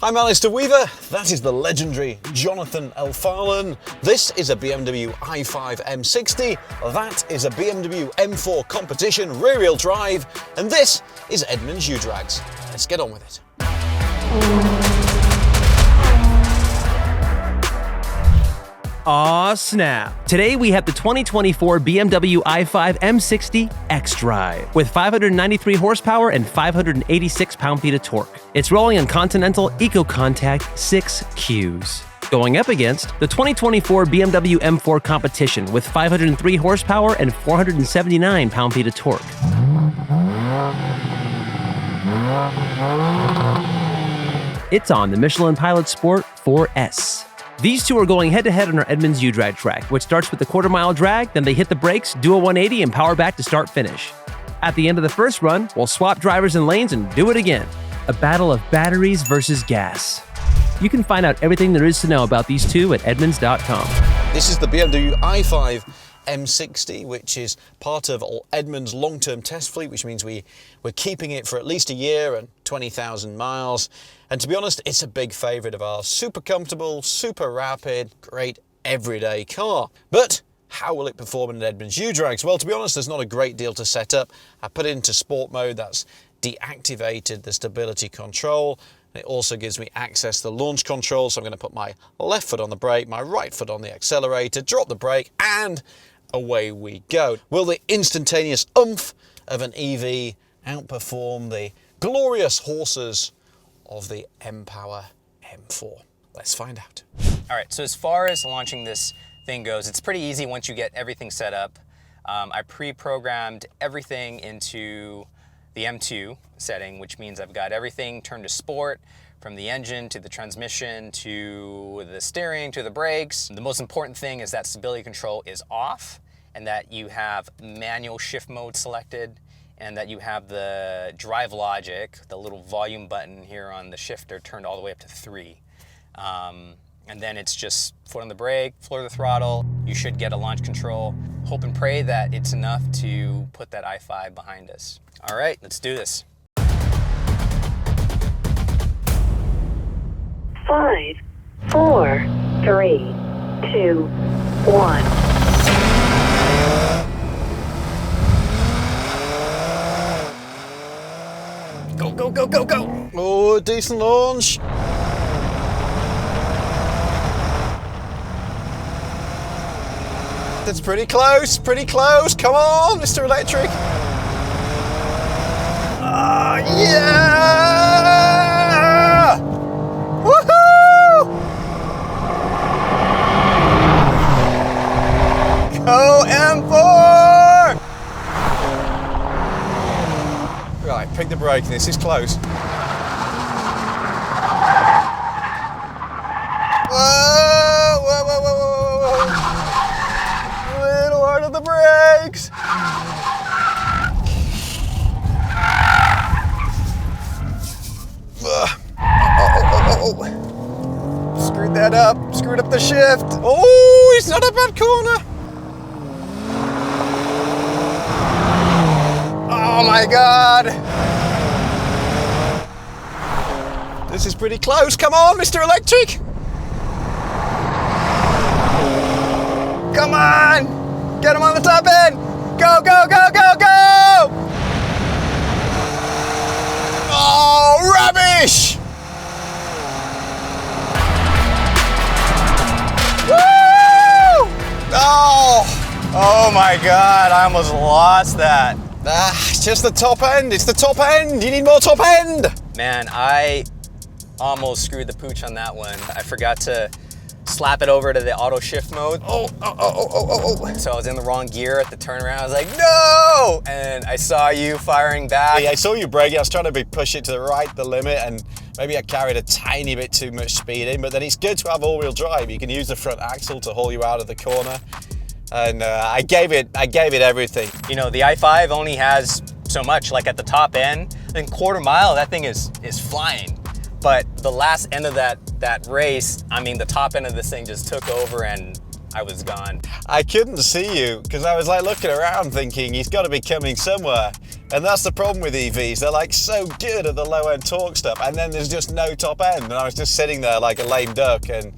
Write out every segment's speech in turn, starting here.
I'm Alistair Weaver, that is the legendary Jonathan Elfarlan. This is a BMW i5 M60, that is a BMW M4 competition rear-wheel drive, and this is Edmunds U-Drags. Let's get on with it. Aw, snap. Today we have the 2024 BMW i5 M60 X-Drive with 593 horsepower and 586 pound-feet of torque. It's rolling on Continental EcoContact 6Qs. Going up against the 2024 BMW M4 competition with 503 horsepower and 479 pound-feet of torque. It's on the Michelin Pilot Sport 4S. These two are going head-to-head on our Edmunds U-Drag track, which starts with the quarter-mile drag, then they hit the brakes, do a 180, and power back to start-finish. At the end of the first run, we'll swap drivers and lanes and do it again. A battle of batteries versus gas. You can find out everything there is to know about these two at edmunds.com. This is the BMW i5 M60, which is part of Edmunds' long-term test fleet, which means we're keeping it for at least a year and 20,000 miles. And to be honest, it's a big favourite of ours. Super comfortable, super rapid, great everyday car. But how will it perform in an Edmunds U-Drags? Well, to be honest, there's not a great deal to set up. I put it into sport mode, that's deactivated the stability control. It also gives me access to the launch control, so I'm going to put my left foot on the brake, my right foot on the accelerator, drop the brake, and away we go. Will the instantaneous oomph of an EV outperform the glorious horses of the M-Power M4? Let's find out. All right, so as far as launching this thing goes, it's pretty easy once you get everything set up. I pre-programmed everything into the M2 setting, which means I've got everything turned to sport, from the engine to the transmission to the steering to the brakes. The most important thing is that stability control is off and that you have manual shift mode selected and that you have the drive logic, the little volume button here on the shifter, turned all the way up to 3. And then it's just foot on the brake, floor of the throttle. You should get a launch control. Hope and pray that it's enough to put that i5 behind us. All right, let's do this. 5, 4, 3, 2, 1. Go, go, go, go, go. Oh, decent launch. That's pretty close, pretty close. Come on, Mr. Electric. Oh, yeah! Woohoo! Go M4! Right, pick the brake. This is close. Whoa, whoa, whoa, whoa, whoa, whoa. A little hard on the brakes. Screwed that up. Screwed up the shift. Oh, it's not a bad corner. Oh my God. This is pretty close. Come on, Mr. Electric. Come on. Get him on the top end. Go, go, go, go, go. Oh, rubbish. Woo! Oh my God, I almost lost that. It's just the top end. It's the top end. You need more top end. Man, I almost screwed the pooch on that one. I forgot to slap it over to the auto shift mode. Oh. So I was in the wrong gear at the turnaround. I was like, no! And I saw you firing back. Yeah, I saw you braking. I was trying to push it to the right, the limit, and maybe I carried a tiny bit too much speed in, but then it's good to have all-wheel drive. You can use the front axle to haul you out of the corner. And I gave it everything. You know, the i5 only has so much, like at the top end. Then quarter mile, that thing is flying. But the last end of that race, I mean, the top end of this thing just took over and I was gone. I couldn't see you because I was like looking around thinking he's got to be coming somewhere. And that's the problem with EVs. They're like so good at the low end torque stuff, and then there's just no top end. And I was just sitting there like a lame duck, and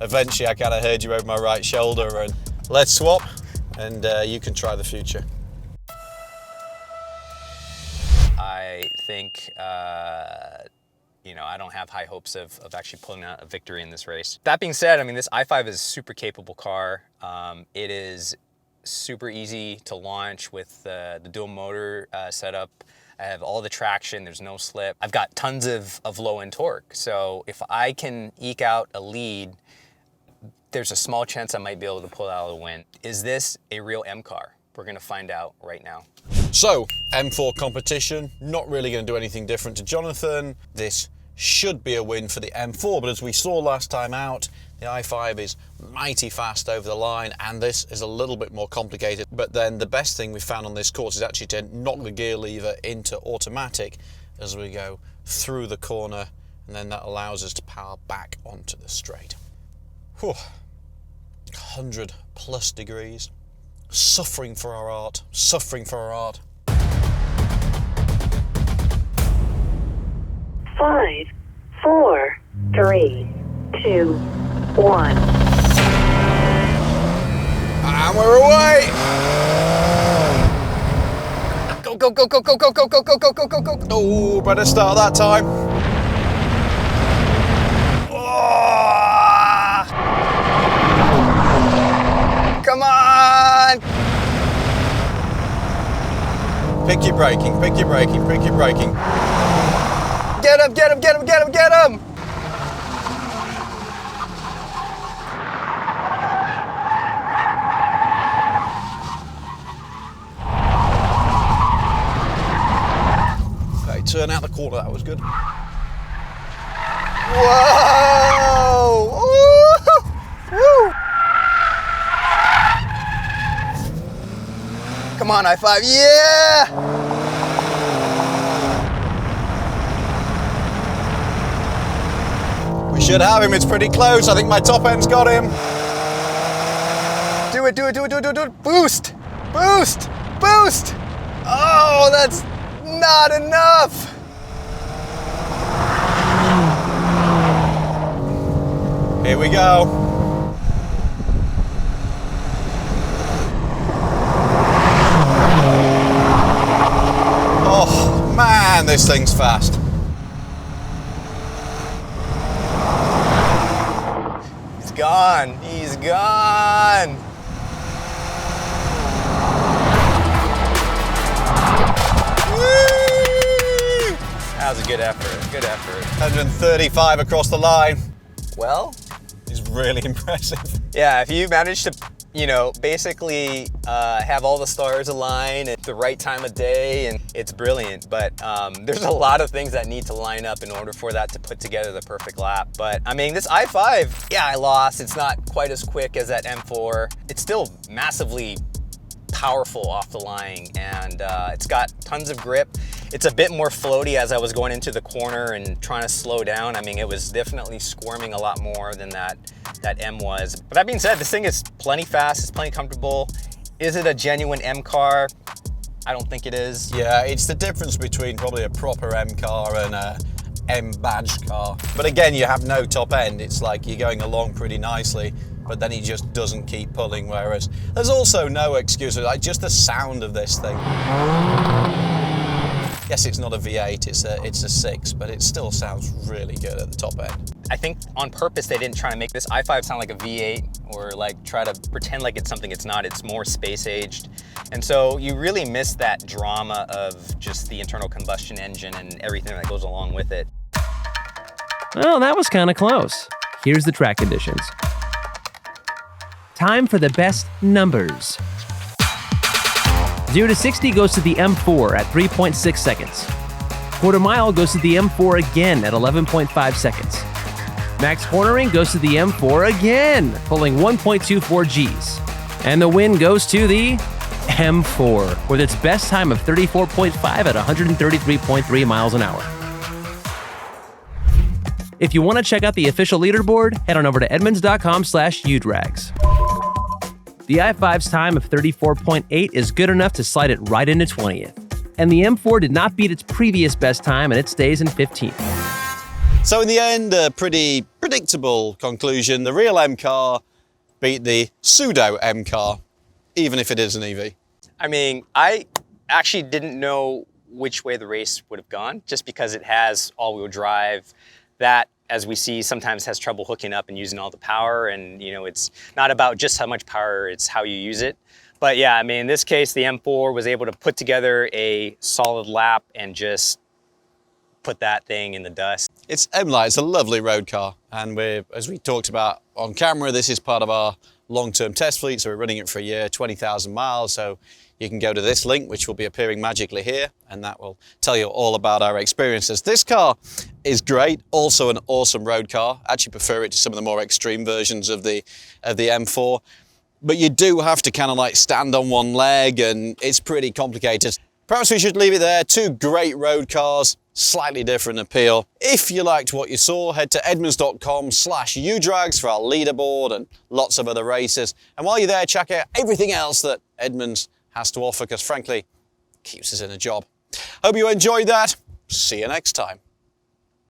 eventually I kind of heard you over my right shoulder. And let's swap, and you can try the future. I think, you know, I don't have high hopes of actually pulling out a victory in this race. That being said, I mean, this i5 is a super capable car. It is super easy to launch with the dual motor setup. I have all the traction, there's no slip. I've got tons of low-end torque. So if I can eke out a lead, there's a small chance I might be able to pull out a win. Is this a real M car? We're gonna find out right now. So, M4 competition, not really going to do anything different to Jonathan. This should be a win for the M4, but as we saw last time out, the i5 is mighty fast over the line, and this is a little bit more complicated. But then the best thing we found on this course is actually to knock the gear lever into automatic as we go through the corner, and then that allows us to power back onto the straight. Whew. 100 plus degrees. Suffering for our art, suffering for our art. 5, 4, 3, 2, 1. And we're away! Go, go, go, go, go, go, go, go, go, go, go, go, go. Oh, better start that time. Oh! Come on! Pick your braking, pick your braking, pick your braking. Get him, get him, get him, get him, get him! Okay, turn out the corner, that was good. Whoa! Woo! Woo! Come on, i5, yeah! We should have him, it's pretty close. I think my top end's got him. Do it, do it, do it, do it, do it, do it. Boost! Boost! Boost! Oh, that's not enough! Here we go. Oh man, this thing's fast. He's gone. He's gone. Woo! That was a good effort. Good effort. 135 across the line. Well, Is really impressive. yeah, if you manage to, you know, basically have all the stars align at the right time of day, and it's brilliant. But there's a lot of things that need to line up in order for that to put together the perfect lap. But I mean, this i5, yeah, I lost. It's not quite as quick as that M4. It's still massively powerful off the line, and it's got tons of grip. It's a bit more floaty as I was going into the corner and trying to slow down. I mean, it was definitely squirming a lot more than that M was. But that being said, this thing is plenty fast, it's plenty comfortable. Is it a genuine M car? I don't think it is. Yeah, it's the difference between probably a proper M car and a M badge car. But again, you have no top end. It's like you're going along pretty nicely, but then he just doesn't keep pulling, whereas there's also no excuse, like just the sound of this thing. Yes, it's not a V8, it's a 6, but it still sounds really good at the top end. I think on purpose they didn't try to make this i5 sound like a V8 or like try to pretend like it's something it's not. It's more space aged. And so you really miss that drama of just the internal combustion engine and everything that goes along with it. Well, that was kind of close. Here's the track conditions. Time for the best numbers. 0 to 60 goes to the M4 at 3.6 seconds. Quarter mile goes to the M4 again at 11.5 seconds. Max cornering goes to the M4 again, pulling 1.24 Gs. And the win goes to the M4 with its best time of 34.5 at 133.3 miles an hour. If you want to check out the official leaderboard, head on over to edmunds.com/U-Drags. The i5's time of 34.8 is good enough to slide it right into 20th. And the M4 did not beat its previous best time, and it stays in 15th. So in the end, a pretty predictable conclusion. The real M car beat the pseudo M car, even if it is an EV. I mean, I actually didn't know which way the race would have gone, just because it has all-wheel drive. That, as we see, sometimes has trouble hooking up and using all the power, and you know, it's not about just how much power, it's how you use it. But yeah, I mean, in this case, the M4 was able to put together a solid lap and just put that thing in the dust. It's M-Lite, it's a lovely road car, and as we talked about on camera, this is part of our long-term test fleet, so we're running it for a year, 20,000 miles, so you can go to this link, which will be appearing magically here, and that will tell you all about our experiences. This car is great, also an awesome road car. I actually prefer it to some of the more extreme versions of the M4, but you do have to kind of like stand on one leg, and it's pretty complicated. Perhaps we should leave it there. Two great road cars, slightly different appeal. If you liked what you saw, head to edmunds.com/U-Drags for our leaderboard and lots of other races. And while you're there, check out everything else that Edmunds has to offer, because frankly, it keeps us in a job. Hope you enjoyed that. See you next time.